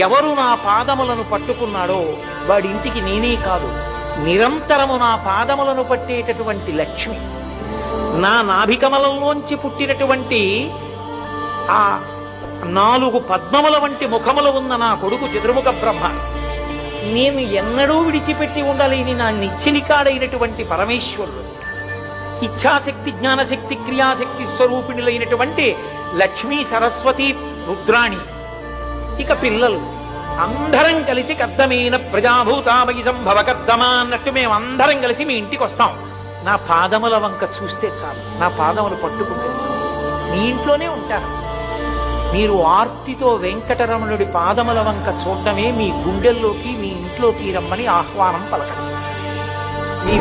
ఎవరు నా పాదములను పట్టుకున్నాడో వాడింటికి నేనే కాదు, నిరంతరము నా పాదములను పట్టేటటువంటి లక్ష్మి, నా నాభికమలంలోంచి పుట్టినటువంటి ఆ 4 పద్మముల వంటి ముఖములు ఉన్న నా కొడుకు చతుర్ముఖ బ్రహ్మ, నేను ఎన్నడూ విడిచిపెట్టి ఉండలేని నా నిచ్చిలికాడైనటువంటి పరమేశ్వరుడు, ఇచ్ఛాశక్తి జ్ఞానశక్తి క్రియాశక్తి స్వరూపిణులైనటువంటి లక్ష్మీ సరస్వతి రుద్రాణి, ఇక పిల్లలు అందరం కలిసి కద్దమైన ప్రజాభూతామయి సంభవ కద్దమా అన్నట్టు మేమందరం కలిసి మీ ఇంటికి వస్తాం. నా పాదముల వంక చూస్తే చాలు, నా పాదములు పట్టుకుంటే చాలు, మీ ఇంట్లోనే ఉంటాను. మీరు ఆర్తితో వెంకటరమణుడి పాదముల వంక చూడటమే మీ గుండెల్లోకి మీ ఇంట్లోకి రమ్మని ఆహ్వానం పలకండి. మీ